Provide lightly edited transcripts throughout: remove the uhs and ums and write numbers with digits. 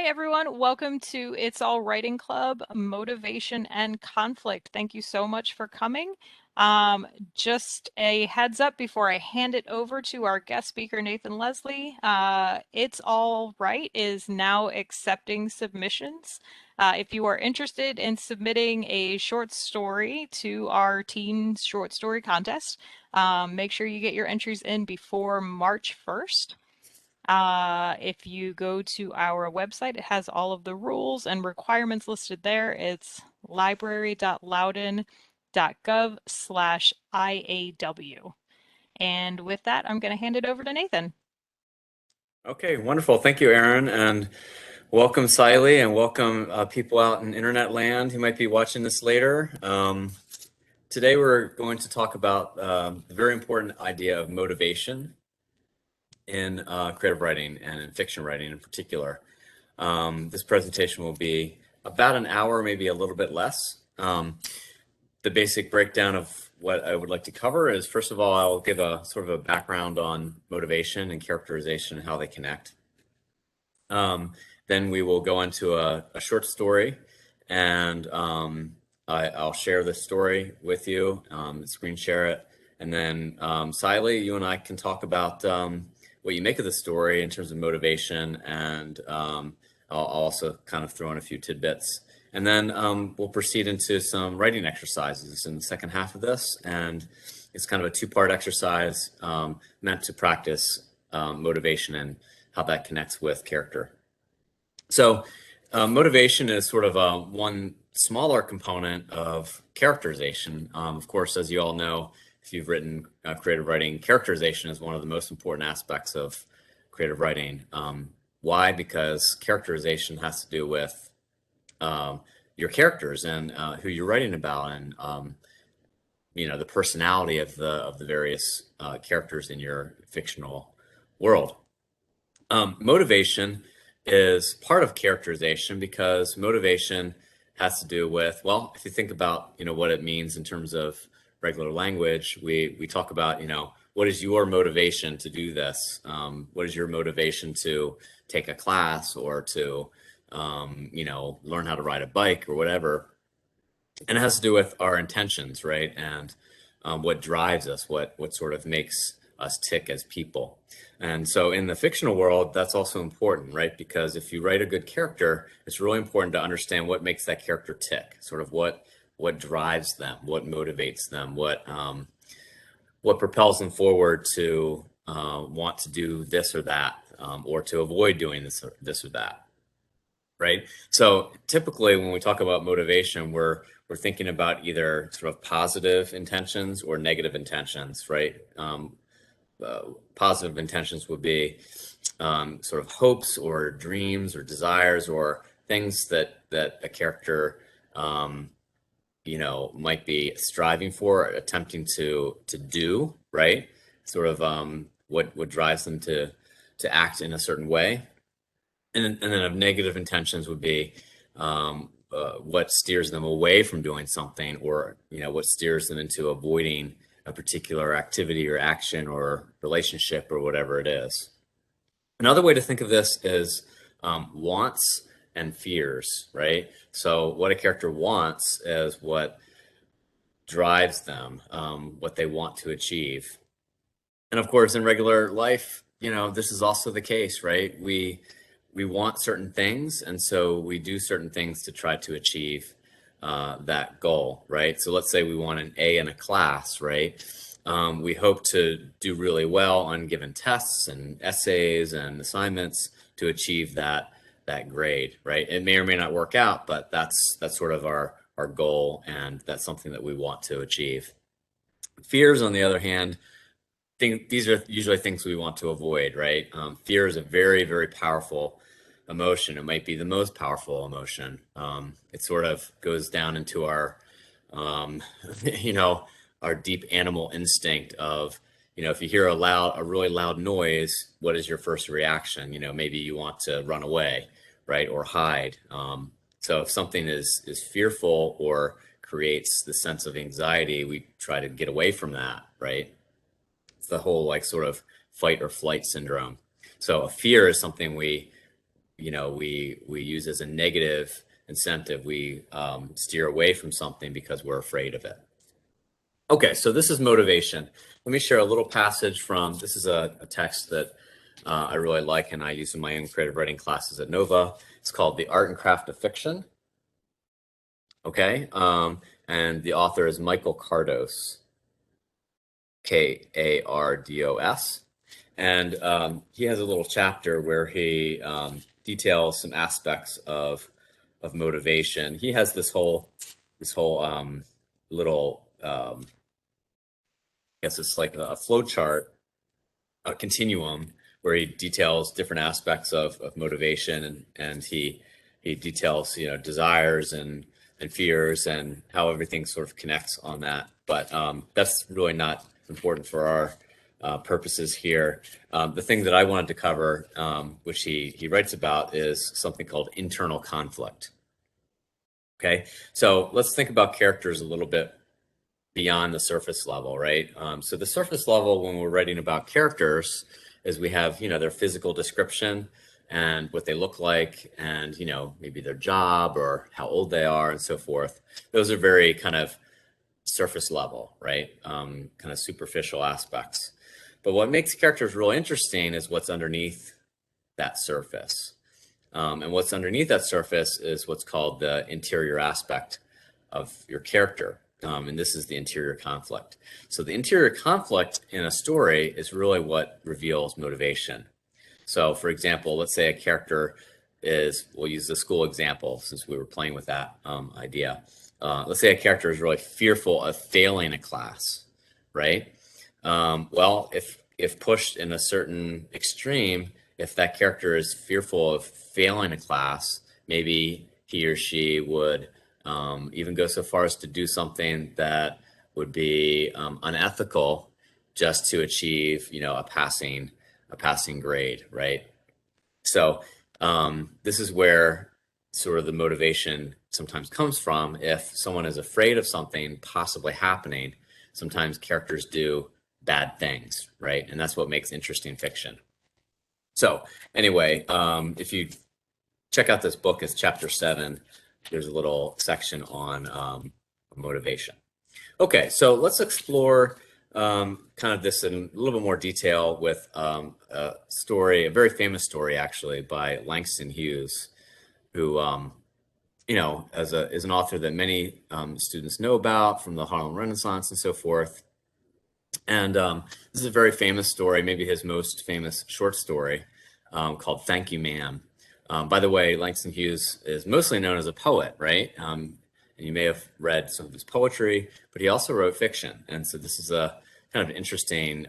Hi, everyone. Welcome to It's All Writing Club, Motivation and Conflict. Thank you so much for coming. Just a heads up before I hand it over to our guest speaker, Nathan Leslie. It's All Right is now accepting submissions. If you are interested in submitting a short story to our teen short story contest, make sure you get your entries in before March 1st. If you go to our website, it has all of the rules and requirements listed there. It's library.loudon.gov/IAW. And with that, I'm going to hand it over to Nathan. Okay, wonderful. Thank you, Aaron, and welcome, Siley, and welcome people out in internet land who might be watching this later. Today we're going to talk about the very important idea of motivation in creative writing and in fiction writing in particular. This presentation will be about an hour, maybe a little bit less. The basic breakdown of what I would like to cover is, first of all, I'll give a sort of a background on motivation and characterization and how they connect. Then we will go into a short story, and I'll share the story with you, screen share it, and then Siley, you and I can talk about what you make of the story in terms of motivation, and I'll also kind of throw in a few tidbits. And then we'll proceed into some writing exercises in the second half of this, and it's kind of a two-part exercise meant to practice motivation and how that connects with character. So motivation is sort of one smaller component of characterization. Of course, as you all know, if you've written creative writing, characterization is one of the most important aspects of creative writing. Why? Because characterization has to do with your characters and who you're writing about, and the personality of the various characters in your fictional world. Motivation is part of characterization because motivation has to do with, well, if you think about what it means in terms of regular language, we talk about what is your motivation to do this? What is your motivation to take a class or to learn how to ride a bike or whatever? And it has to do with our intentions, right? And what drives us, what sort of makes us tick as people. And so in the fictional world, that's also important, right? Because if you write a good character, it's really important to understand what makes that character tick, sort of what drives them, what motivates them, what propels them forward to want to do this or that, or to avoid doing this or that, right? So typically when we talk about motivation, we're thinking about either sort of positive intentions or negative intentions, right? Positive intentions would be sort of hopes or dreams or desires or things that a character might be striving for, attempting to do, right? Sort of what drives them to act in a certain way. And then of negative intentions would be what steers them away from doing something, or what steers them into avoiding a particular activity or action or relationship or whatever it is. Another way to think of this is wants and fears, right? So what a character wants is what drives them, what they want to achieve. And of course, in regular life, this is also the case, right? We want certain things, and so we do certain things to try to achieve that goal, right? So let's say we want an A in a class, right? We hope to do really well on given tests and essays and assignments to achieve that grade, right? It may or may not work out, but that's sort of our goal, and that's something that we want to achieve. Fears, on the other hand, these are usually things we want to avoid, right? Fear is a very, very powerful emotion. It might be the most powerful emotion. It sort of goes down into our, our deep animal instinct of, if you hear a really loud noise, what is your first reaction? Maybe you want to run away, right? Or hide. So if something is fearful or creates the sense of anxiety, we try to get away from that, right? It's the whole sort of fight or flight syndrome. So a fear is something we we use as a negative incentive. We steer away from something because we're afraid of it. Okay, so this is motivation. Let me share a little passage from, this is a text that I really like and I use in my own creative writing classes at Nova. It's called The Art and Craft of Fiction. Okay, and the author is Michael Cardos, Kardos. And he has a little chapter where he details some aspects of motivation. He has this whole little I guess it's like a flow chart, a continuum where he details different aspects of motivation, and he details desires and fears and how everything sort of connects on that. But that's really not important for our purposes here. The thing that I wanted to cover, which he writes about, is something called internal conflict. Okay, so let's think about characters a little bit beyond the surface level, right? So the surface level, when we're writing about characters, is we have, their physical description and what they look like, and, maybe their job or how old they are and so forth. Those are very kind of surface level, right? Kind of superficial aspects. But what makes characters real interesting is what's underneath that surface. And what's underneath that surface is what's called the interior aspect of your character. And this is the interior conflict. So the interior conflict in a story is really what reveals motivation. So for example, let's say a character is, we'll use the school example since we were playing with that idea. Let's say a character is really fearful of failing a class, right? Well, if pushed in a certain extreme, if that character is fearful of failing a class, maybe he or she would even go so far as to do something that would be unethical just to achieve, a passing grade, right? So this is where sort of the motivation sometimes comes from. If someone is afraid of something possibly happening, sometimes characters do bad things, right? And that's what makes interesting fiction. So anyway, if you check out this book, it's chapter 7. There's a little section on motivation. Okay, so let's explore kind of this in a little bit more detail with a story, a very famous story actually, by Langston Hughes, who is an author that many students know about from the Harlem Renaissance and so forth. And this is a very famous story, maybe his most famous short story, called Thank You, Ma'am. By the way, Langston Hughes is mostly known as a poet, right? And you may have read some of his poetry, but he also wrote fiction. And so this is a kind of interesting,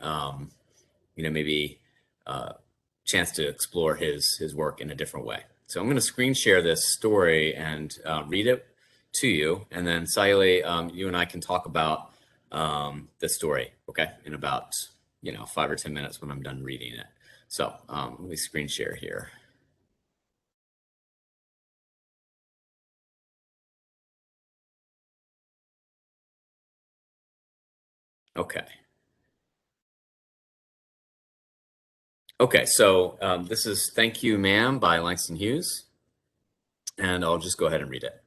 maybe chance to explore his work in a different way. So I'm going to screen share this story and read it to you. And then Sayeli, you and I can talk about the story, okay, in about 5 or 10 minutes when I'm done reading it. So let me screen share here. Okay. Okay, so this is Thank You, Ma'am by Langston Hughes, and I'll just go ahead and read it.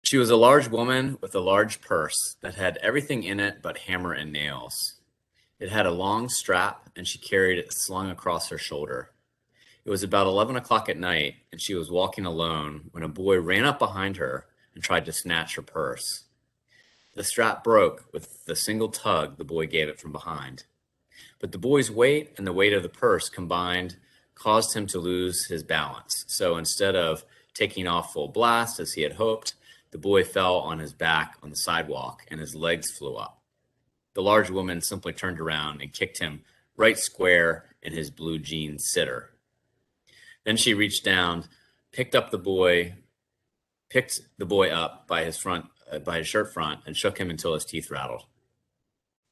She was a large woman with a large purse that had everything in it but hammer and nails. It had a long strap, and she carried it slung across her shoulder. It was about 11 o'clock at night, and she was walking alone when a boy ran up behind her and tried to snatch her purse. The strap broke with the single tug the boy gave it from behind. But the boy's weight and the weight of the purse combined caused him to lose his balance. So instead of taking off full blast as he had hoped, the boy fell on his back on the sidewalk and his legs flew up. The large woman simply turned around and kicked him right square in his blue jean sitter. Then she reached down, picked the boy up by his shirt front and shook him until his teeth rattled.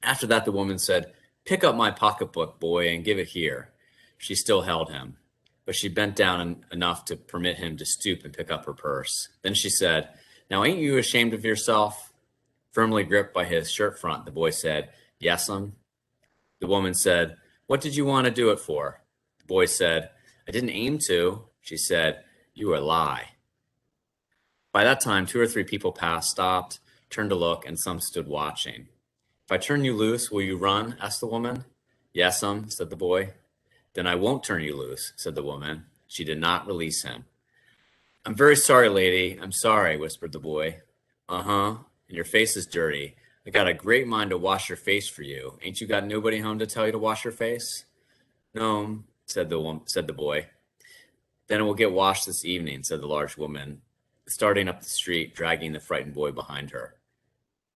After that, the woman said, "Pick up my pocketbook, boy, and give it here." She still held him, but she bent down enough to permit him to stoop and pick up her purse. Then she said, "Now ain't you ashamed of yourself?" Firmly gripped by his shirt front, the boy said, "Yes'm." The woman said, "What did you want to do it for?" The boy said, I didn't aim to, she said. You a lie. By that time, 2 or 3 people passed, stopped, turned to look, and some stood watching. If I turn you loose, will you run? Asked the woman. Yes'm, said the boy. Then I won't turn you loose, said the woman. She did not release him. I'm very sorry, lady. I'm sorry, whispered the boy. Uh-huh. And your face is dirty. I got a great mind to wash your face for you. Ain't you got nobody home to tell you to wash your face? No, said the boy. Then it will get washed this evening, said the large woman, starting up the street, dragging the frightened boy behind her.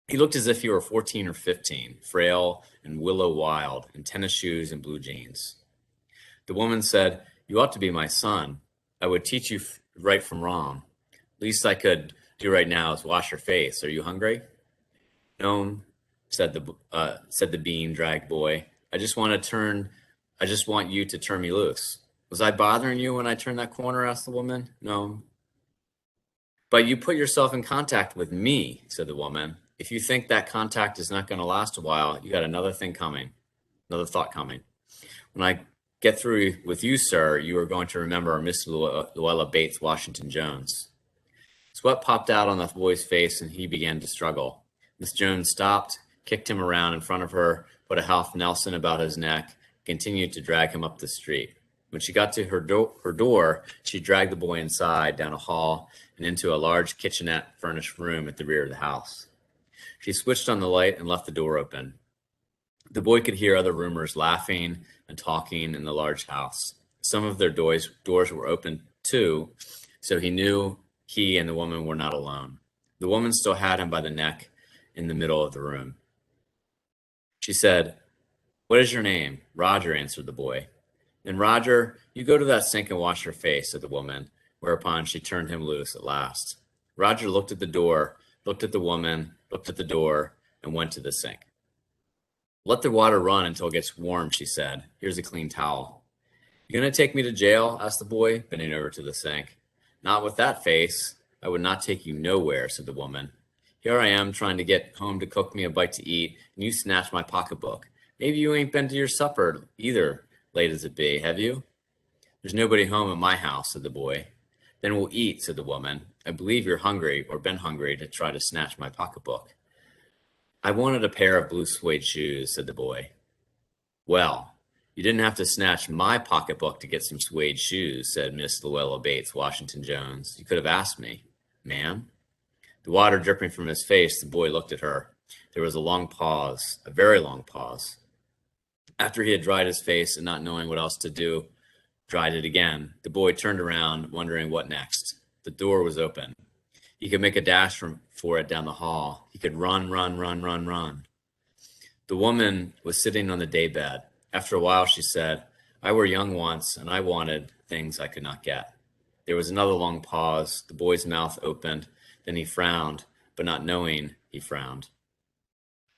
He looked as if he were 14 or 15, frail and willow wild, in tennis shoes and blue jeans. The woman said, You ought to be my son. I would teach you right from wrong. Least I could do right now is wash your face. Are you hungry? No, said the bean dragged boy. I just want you to turn me loose. Was I bothering you when I turned that corner? Asked the woman. No. But you put yourself in contact with me, said the woman. If you think that contact is not going to last a while, you got another thought coming. When I get through with you, sir, you are going to remember Miss Louella Bates Washington Jones. Sweat popped out on the boy's face, and he began to struggle. Miss Jones stopped, kicked him around in front of her, put a half Nelson about his neck, continued to drag him up the street. When she got to her door, she dragged the boy inside, down a hall, and into a large kitchenette furnished room at the rear of the house. She switched on the light and left the door open. The boy could hear other roomers laughing and talking in the large house. Some of their doors were open too, so he knew he and the woman were not alone. The woman still had him by the neck in the middle of the room. She said, What is your name? Roger, answered the boy. Then Roger, you go to that sink and wash your face, said the woman, whereupon she turned him loose at last. Roger looked at the door, looked at the woman, looked at the door, and went to the sink. Let the water run until it gets warm, she said. Here's a clean towel. You gonna take me to jail? Asked the boy, bending over to the sink. Not with that face. I would not take you nowhere, said the woman. Here I am trying to get home to cook me a bite to eat, and you snatch my pocketbook. Maybe you ain't been to your supper either, late as it be, have you? There's nobody home at my house, said the boy. Then we'll eat, said the woman. I believe you're hungry or been hungry to try to snatch my pocketbook. I wanted a pair of blue suede shoes, said the boy. Well, you didn't have to snatch my pocketbook to get some suede shoes, said Miss Louella Bates Washington Jones. You could have asked me. Ma'am? The water dripping from his face, the boy looked at her. There was a long pause, a very long pause. After he had dried his face and not knowing what else to do, dried it again, the boy turned around, wondering what next. The door was open. He could make a dash for it down the hall. He could run. The woman was sitting on the daybed. After a while, she said, I were young once, and I wanted things I could not get. There was another long pause. The boy's mouth opened. Then he frowned, but not knowing, he frowned.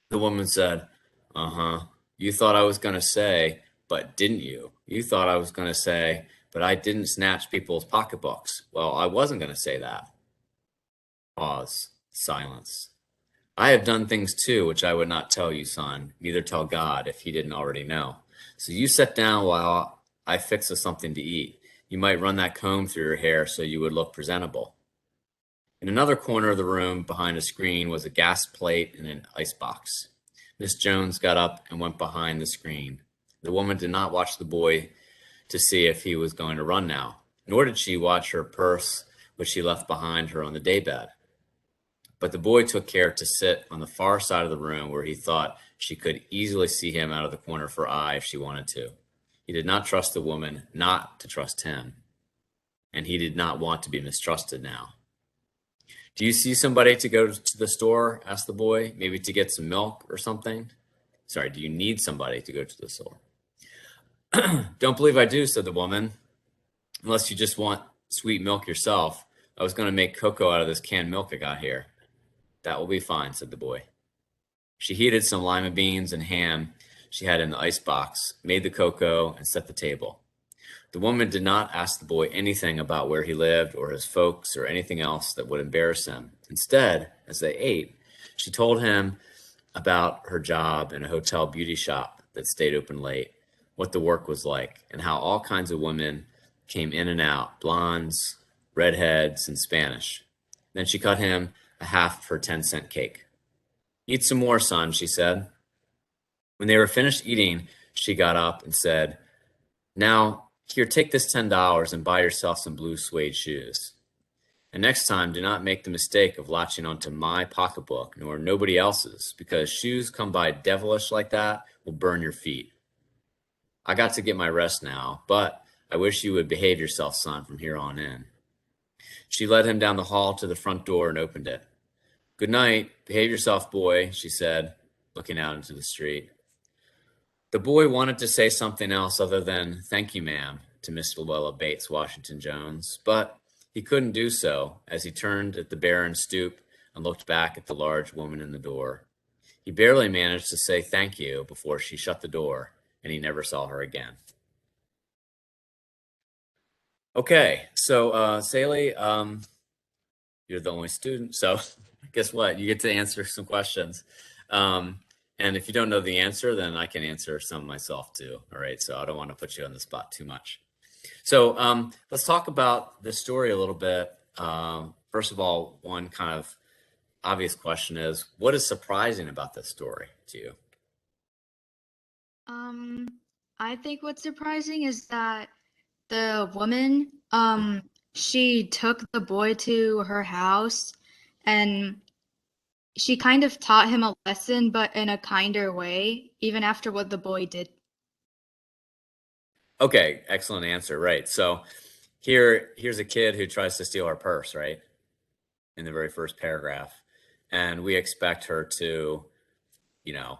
The woman said, Uh-huh. You thought I was going to say, but didn't you? You thought I was going to say, but I didn't snatch people's pocketbooks. Well, I wasn't going to say that. Pause. Silence. I have done things too, which I would not tell you, son, neither tell God if he didn't already know. So you sit down while I fix us something to eat. You might run that comb through your hair so you would look presentable. In another corner of the room, behind a screen, was a gas plate and an icebox. Miss Jones got up and went behind the screen. The woman did not watch the boy to see if he was going to run now, nor did she watch her purse, which she left behind her on the daybed. But the boy took care to sit on the far side of the room where he thought she could easily see him out of the corner of her eye if she wanted to. He did not trust the woman not to trust him, and he did not want to be mistrusted now. Do you see somebody to go to the store? Asked the boy. Maybe to get some milk or something? Sorry, do you need somebody to go to the store? Don't believe I do, said the woman. Unless you just want sweet milk yourself. I was going to make cocoa out of this canned milk I got here. That will be fine, said the boy. She heated some lima beans and ham she had in the icebox, made the cocoa, and set the table. The woman did not ask the boy anything about where he lived or his folks or anything else that would embarrass him. Instead, as they ate, she told him about her job in a hotel beauty shop that stayed open late, what the work was like, and how all kinds of women came in and out, blondes, redheads, and Spanish. Then she cut him a half of her 10-cent cake. Eat some more, son, she said. When they were finished eating, she got up and said, now, here, take this $10 and buy yourself some blue suede shoes. And next time, do not make the mistake of latching onto my pocketbook, nor nobody else's, because shoes come by devilish like that will burn your feet. I got to get my rest now, but I wish you would behave yourself, son, from here on in. She led him down the hall to the front door and opened it. Good night. Behave yourself, boy, she said, looking out into the street. The boy wanted to say something else other than, thank you, ma'am, to Miss Louella Bates Washington Jones, but he couldn't do so as he turned at the barren stoop and looked back at the large woman in the door. He barely managed to say thank you before she shut the door, and he never saw her again. Okay, so Saley, you're the only student, so guess what? You get to answer some questions. And if you don't know the answer, then I can answer some myself too. All right, so I don't want to put you on the spot too much. So let's talk about this story a little bit. First of all, one kind of obvious question is, what is surprising about this story to you? I think what's surprising is that the woman, she took the boy to her house and she kind of taught him a lesson, but in a kinder way, even after what the boy did. Okay, excellent answer. Right. So here's a kid who tries to steal our purse, right? In the very first paragraph. And we expect her to, you know,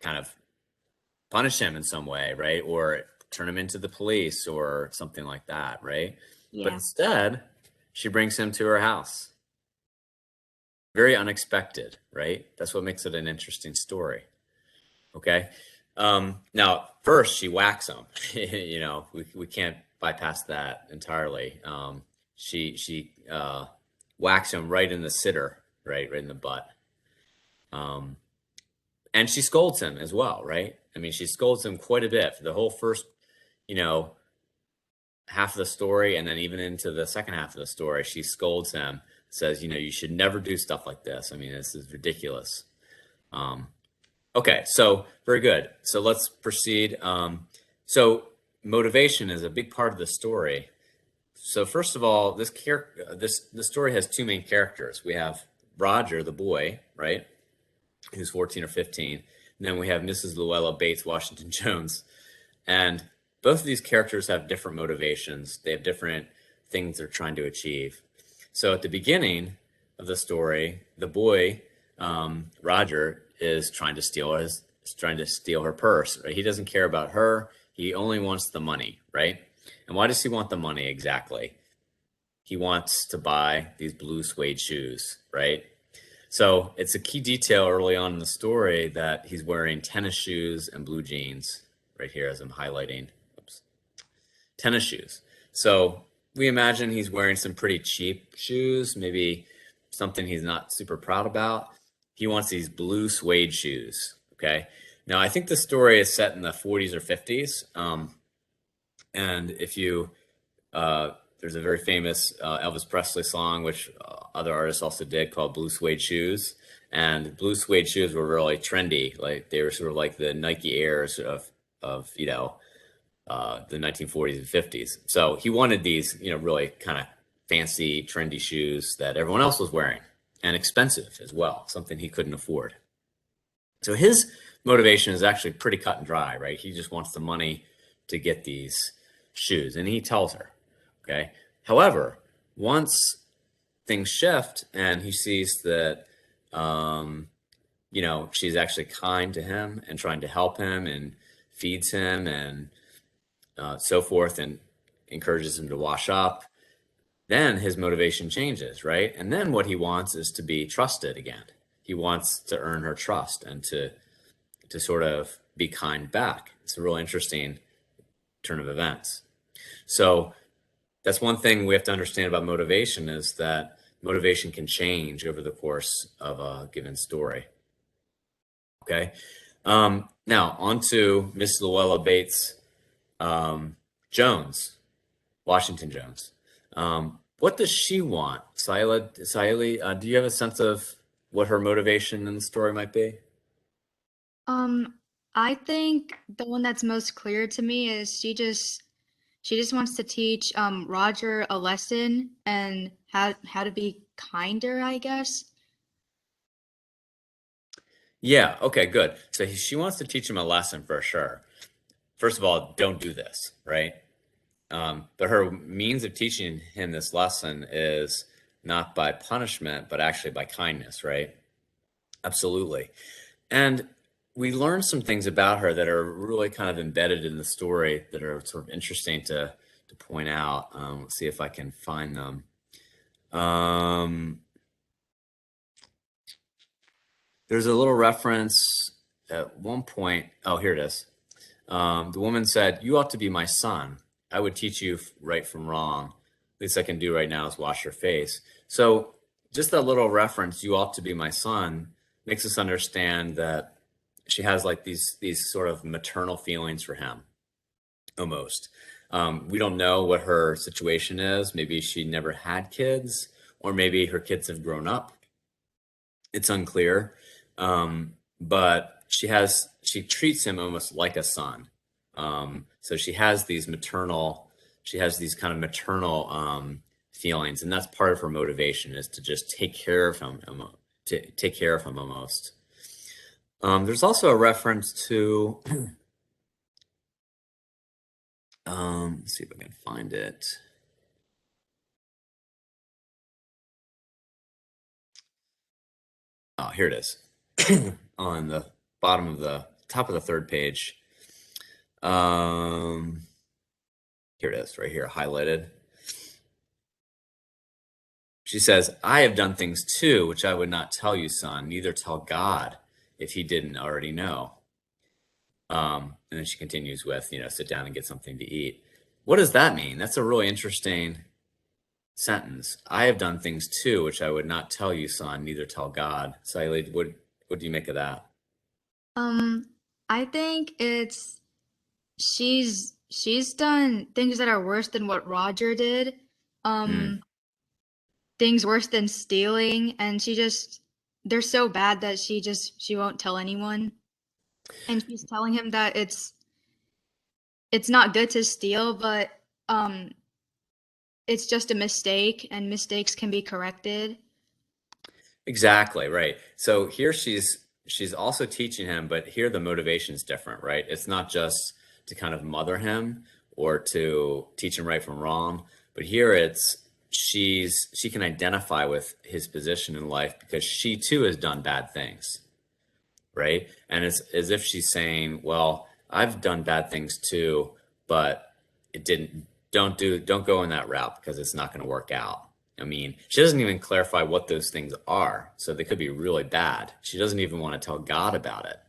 kind of punish him in some way, right? Or turn him into the police or something like that, right? But Yeah. instead, she brings him to her house. Very unexpected, right? That's what makes it an interesting story. Okay. Now, first she whacks him. You know, we can't bypass that entirely. She whacks him right in the sitter, right in the butt. And she scolds him as well, right? I mean, she scolds him quite a bit for the whole first, you know, half of the story, and then even into the second half of the story, she scolds him, says, you know, you should never do stuff like this. I mean, this is ridiculous. Okay, so very good. So let's proceed. So motivation is a big part of the story. So first of all, this story has two main characters. We have Roger, the boy, right, who's 14 or 15. And then we have Mrs. Louella Bates Washington Jones. And both of these characters have different motivations. They have different things they're trying to achieve. So at the beginning of the story, the boy, Roger, is trying to steal her purse. Right? He doesn't care about her. He only wants the money, right? And why does he want the money exactly? He wants to buy these blue suede shoes, right? So it's a key detail early on in the story that he's wearing tennis shoes and blue jeans right here as I'm highlighting. Oops. Tennis shoes. So we imagine he's wearing some pretty cheap shoes, maybe something he's not super proud about. He wants these blue suede shoes, okay? Now, I think the story is set in the 40s or 50s. And if you, there's a very famous Elvis Presley song, which other artists also did, called Blue Suede Shoes. And blue suede shoes were really trendy. Like they were sort of like the Nike Airs of you know, the 1940s and 50s. So he wanted these, you know, really kind of fancy, trendy shoes that everyone else was wearing, and expensive as well, something he couldn't afford. So his motivation is actually pretty cut and dry, right? He just wants the money to get these shoes, and he tells her, okay? However, once things shift and he sees that, you know, she's actually kind to him and trying to help him and feeds him and so forth, and encourages him to wash up, then his motivation changes, right? And then what he wants is to be trusted again. He wants to earn her trust and to sort of be kind back. It's a real interesting turn of events. So that's one thing we have to understand about motivation, is that motivation can change over the course of a given story. Okay. Now on to Miss Louella Bates Jones. Washington Jones. What does she want? Saili, do you have a sense of what her motivation in the story might be? Um, I think the one that's most clear to me is she just wants to teach Roger a lesson and how to be kinder, I guess. Yeah, okay, good. So she wants to teach him a lesson for sure. First of all, don't do this, right? But her means of teaching him this lesson is not by punishment, but actually by kindness, right? Absolutely. And we learn some things about her that are really kind of embedded in the story that are sort of interesting to point out. Let's see if I can find them. Um, there's a little reference at one point. Oh, here it is. The woman said, "You ought to be my son. I would teach you right from wrong. Least I can do right now is wash your face." So just that little reference, "You ought to be my son," makes us understand that she has like these sort of maternal feelings for him, almost. We don't know what her situation is. Maybe she never had kids, or maybe her kids have grown up. It's unclear. But she treats him almost like a son. So she has these kind of maternal feelings, and that's part of her motivation is to just take care of him, to take care of him almost. There's also a reference to, let's see if I can find it. Oh, here it is. On the bottom of the top of the third page. Um, Here it is, right here, highlighted. She says, "I have done things too, which I would not tell you, son, neither tell God if he didn't already know." And then she continues with, sit down and get something to eat. What does that mean? That's a really interesting sentence. "I have done things too, which I would not tell you, son, neither tell God." Saeed, what do you make of that? Um, I think it's she's done things that are worse than what Roger did. Mm, Um, things worse than stealing, and they're so bad that she won't tell anyone. And she's telling him that it's not good to steal, but um it's just a mistake and mistakes can be corrected. exactly, right. So here she's also teaching him, but here the motivation is different, right? It's not just to kind of mother him or to teach him right from wrong, but here it's she can identify with his position in life because she too has done bad things, right? And it's as if she's saying, "Well, I've done bad things too, but it didn't. Don't go in that route because it's not going to work out." I mean, she doesn't even clarify what those things are, so they could be really bad. She doesn't even want to tell God about it,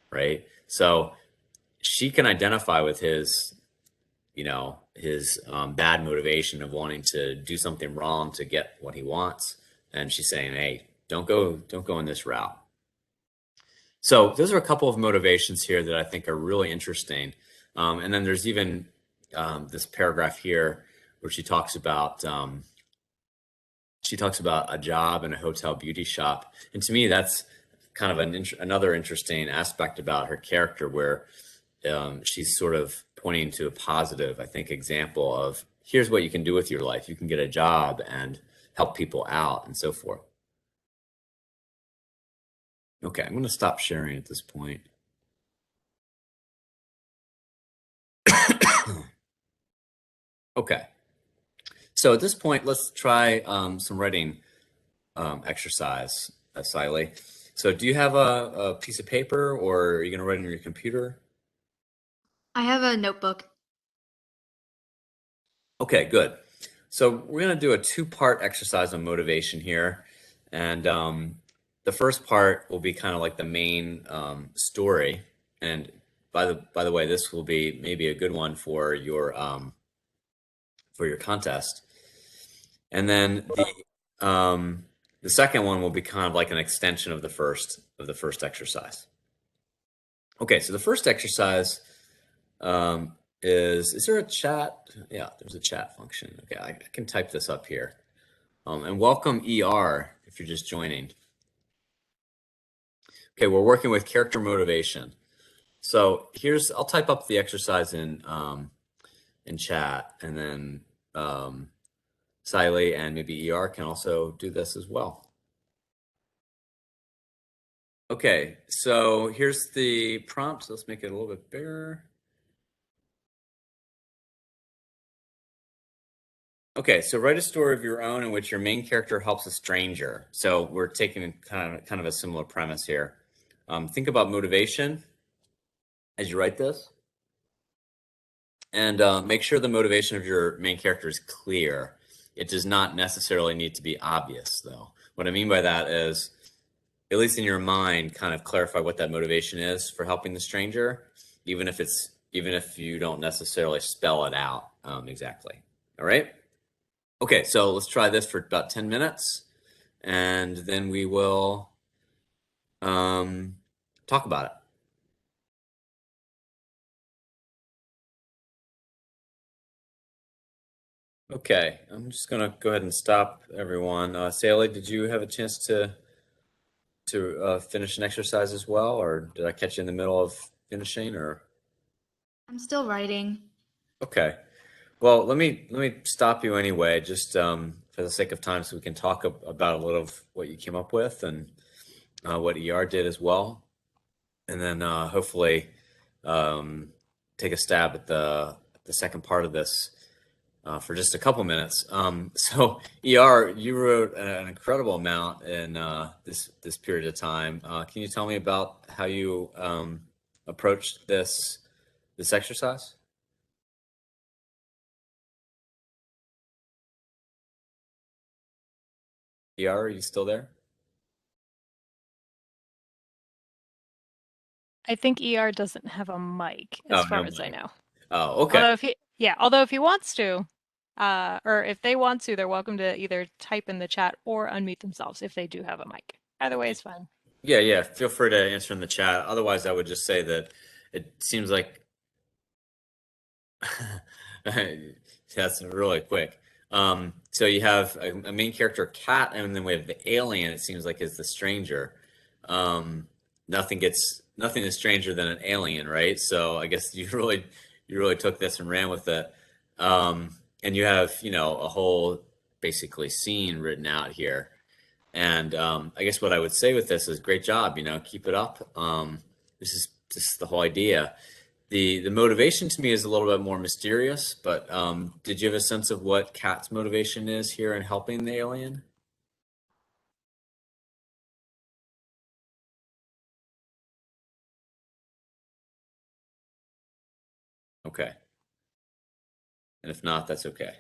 right? So she can identify with his bad motivation of wanting to do something wrong to get what he wants, and she's saying, "Hey, don't go in this route." So those are a couple of motivations here that I think are really interesting. And then there's even this paragraph here where she talks about a job in a hotel beauty shop, and to me that's kind of another interesting aspect about her character, where she's sort of pointing to a positive, I think, example of here's what you can do with your life. You can get a job and help people out and so forth. Okay, I'm going to stop sharing at this point. Okay. So at this point, let's try some writing exercise, Siley. So do you have a piece of paper, or are you going to write on your computer? I have a notebook. Okay, good. So we're going to do a two-part exercise on motivation here. And the first part will be kind of like the main story. And by the way, this will be maybe a good one for your contest. And then the second one will be kind of like an extension of the first exercise. Okay, so the first exercise, is there a chat? Yeah, there's a chat function. Okay, I can type this up here. And welcome ER if you're just joining. Okay, we're working with character motivation. So I'll type up the exercise in chat, and then Siley and maybe ER can also do this as well. Okay, so here's the prompt. So let's make it a little bit bigger. Okay, so write a story of your own in which your main character helps a stranger. So we're taking kind of a similar premise here. Think about motivation as you write this, and make sure the motivation of your main character is clear. It does not necessarily need to be obvious, though. What I mean by that is, at least in your mind, kind of clarify what that motivation is for helping the stranger, even if you don't necessarily spell it out exactly. All right. Okay, so let's try this for about 10 minutes, and then we will talk about it. Okay, I'm just gonna go ahead and stop everyone. Sally, did you have a chance to finish an exercise as well, or did I catch you in the middle of finishing? Or I'm still writing. okay, well, let me stop you anyway, just for the sake of time, so we can talk about a little of what you came up with and what ER did as well, and then hopefully um, take a stab at the second part of this for just a couple minutes. So, ER, you wrote an incredible amount in this period of time. Can you tell me about how you approached this exercise? ER, are you still there? I think ER doesn't have a mic, Oh, as far no as I mic. know. Oh, okay. Although if he wants to, or if they want to, they're welcome to either type in the chat or unmute themselves if they do have a mic. Either way is fine. Yeah, yeah. Feel free to answer in the chat. Otherwise, I would just say that it seems like that's really quick. So you have a main character, cat, and then we have the alien. It seems like is the stranger. Um, nothing is stranger than an alien, right? So I guess you really took this and ran with it. And you have a whole basically scene written out here. And I guess what I would say with this is great job. Keep it up. This is just the whole idea. The motivation to me is a little bit more mysterious, but did you have a sense of what Kat's motivation is here in helping the alien? Okay. And if not, that's okay.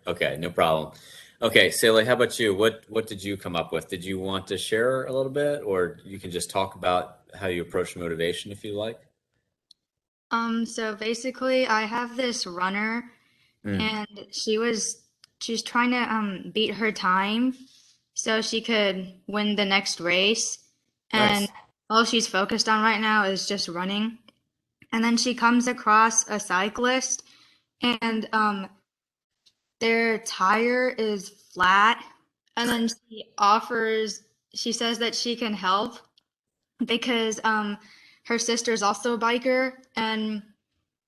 Okay, no problem. Okay, Sally, how about you? What did you come up with? Did you want to share a little bit, or you can just talk about how you approach motivation if you like? So basically I have this runner Mm, and she's trying to beat her time so she could win the next race. And nice. all she's focused on right now is just running. And then she comes across a cyclist and their tire is flat. And then she says that she can help because her sister's also a biker and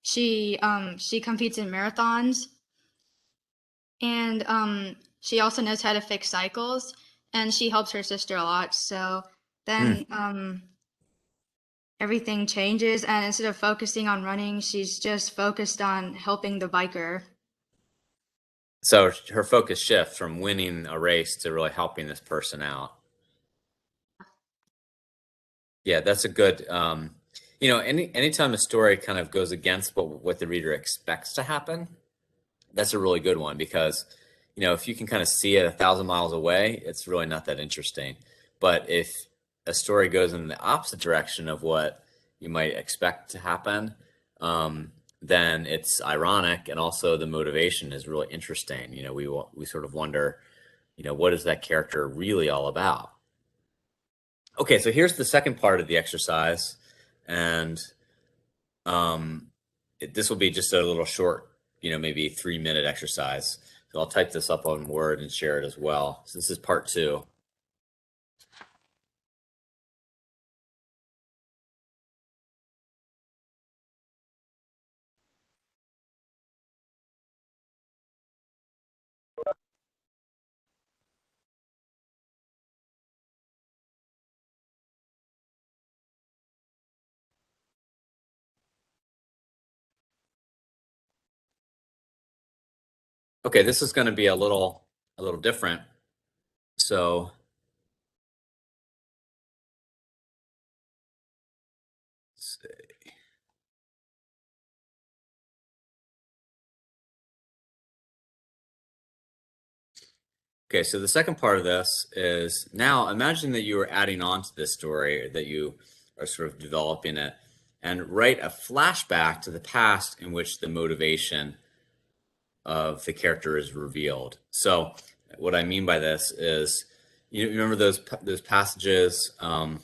she competes in marathons and she also knows how to fix cycles and she helps her sister a lot. So Mm. then everything changes and instead of focusing on running, she's just focused on helping the biker. So her focus shifts from winning a race to really helping this person out. Yeah, that's a good, anytime a story kind of goes against what the reader expects to happen, that's a really good one because, if you can kind of see it 1,000 miles away, it's really not that interesting. But if a story goes in the opposite direction of what you might expect to happen, then it's ironic, and also the motivation is really interesting. We sort of wonder, what is that character really all about? Okay, so here's the second part of the exercise, and This will be just a little short, maybe 3-minute exercise. So I'll type this up on Word and share it as well. So this is part 2. Okay, this is going to be a little different. So let's see. Okay, so the second part of this is, now imagine that you are adding on to this story, that you are sort of developing it, and write a flashback to the past in which the motivation of the character is revealed. So what I mean by this is, you remember those passages in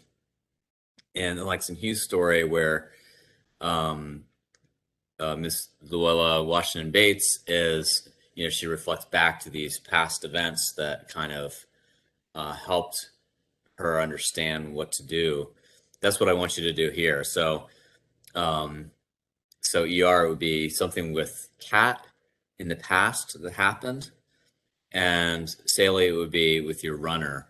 the Langston Hughes story where Miss Louella Washington Bates is, she reflects back to these past events that kind of helped her understand what to do. That's what I want you to do here. Um, so ER would be something with Kat in the past that happened, and Sally would be with your runner,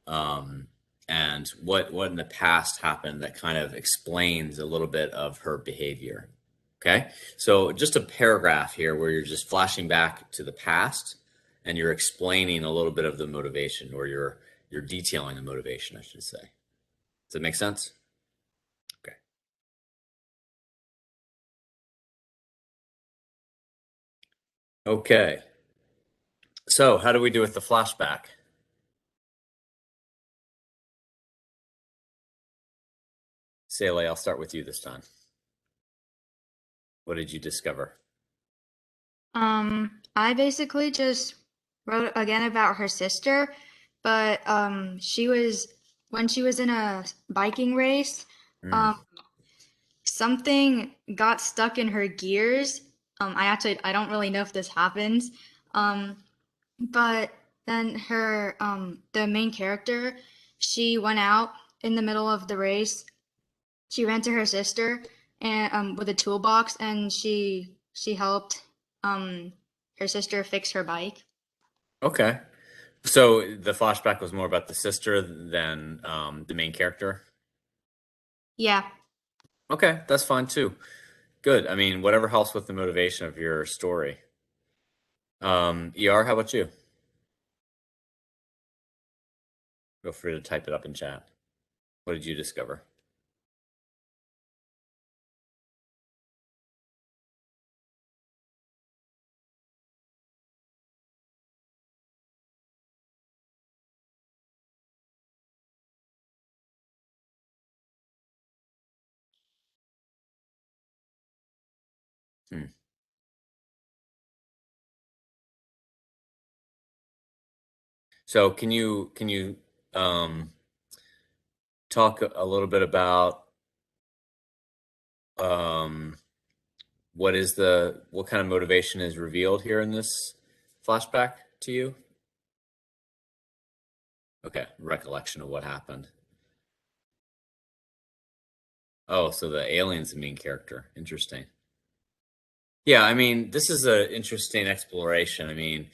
um, and what in the past happened that kind of explains a little bit of her behavior. Okay, so just a paragraph here where you're just flashing back to the past and you're explaining a little bit of the motivation, or you're detailing the motivation, I should say. Does that make sense? Okay. Okay. So how do we do with the flashback? Sally, I'll start with you this time. What did you discover? I basically just wrote again about her sister, but when she was in a biking race, Mm. um, something got stuck in her gears. I don't really know if this happens. Um, but then the main character, she went out in the middle of the race. She ran to her sister and with a toolbox, and she helped um her sister fix her bike. Okay. So the flashback was more about the sister than the main character? Yeah. Okay, that's fine too. Good. I mean, whatever helps with the motivation of your story. ER, how about you? Feel free to type it up in chat. What did you discover? Hmm. So can you um, talk a little bit about um, what kind of motivation is revealed here in this flashback to you? Okay, recollection of what happened. Oh, so the alien's the main character. Interesting. Yeah, I mean, this is an interesting exploration. I mean,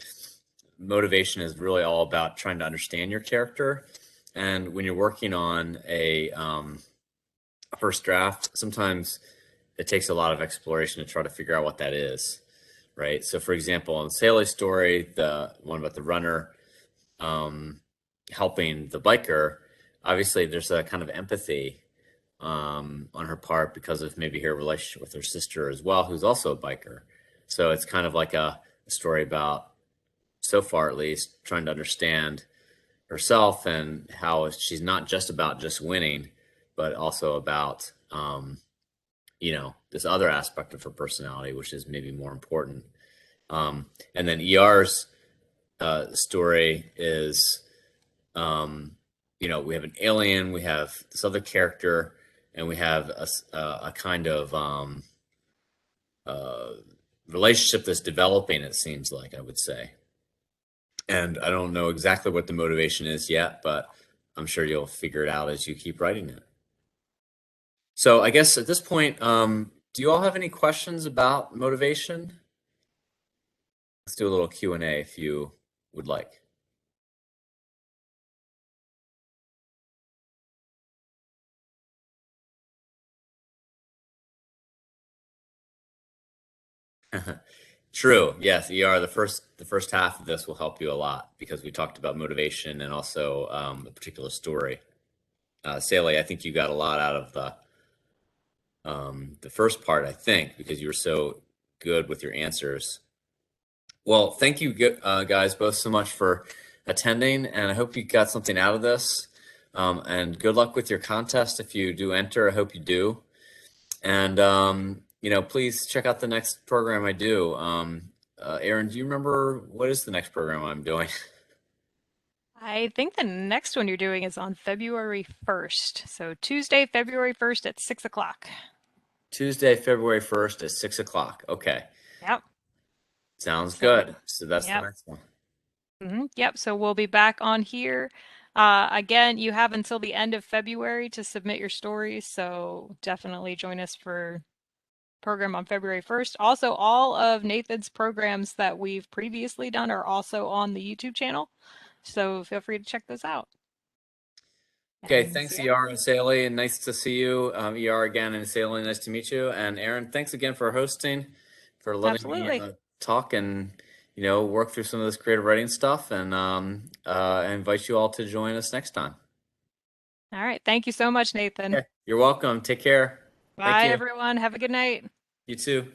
motivation is really all about trying to understand your character. And when you're working on a first draft, sometimes it takes a lot of exploration to try to figure out what that is, right? So, for example, in Sally's story, the one about the runner um, helping the biker, obviously there's a kind of empathy on her part because of maybe her relationship with her sister as well, who's also a biker. So it's kind of like a story about, so far at least, trying to understand herself and how she's not just about just winning, but also about this other aspect of her personality, which is maybe more important. And then ER's story is, we have an alien, we have this other character, and we have a kind of uh, relationship that's developing, it seems like, I would say. And I don't know exactly what the motivation is yet, but I'm sure you'll figure it out as you keep writing it. So I guess at this point, do you all have any questions about motivation? Let's do a little Q&A if you would like. True. Yes, ER, the first half of this will help you a lot because we talked about motivation and also a particular story. Saley, I think you got a lot out of the first part, I think, because you were so good with your answers. Well, thank you, guys, both so much for attending, and I hope you got something out of this. And good luck with your contest if you do enter. I hope you do. And please check out the next program I do. Aaron, do you remember what is the next program I'm doing? I think the next one you're doing is on February 1st. So Tuesday, February 1st at 6 o'clock. Tuesday, February 1st at 6 o'clock. Okay. Yep. Sounds So, good. So that's the yep. next one. Yep. So we'll be back on here. Again, you have until the end of February to submit your stories. So definitely join us for program on February 1st. Also, all of Nathan's programs that we've previously done are also on the YouTube channel. So feel free to check those out. Okay, And thanks, yeah, ER and Saley, and nice to see you. ER again, and Saley, nice to meet you. And Aaron, thanks again for hosting, for letting me absolutely. talk and work through some of this creative writing stuff. And I invite you all to join us next time. All right. Thank you so much, Nathan. Okay, you're welcome. Take care. Thank Bye, you. everyone. Have a good night. You too.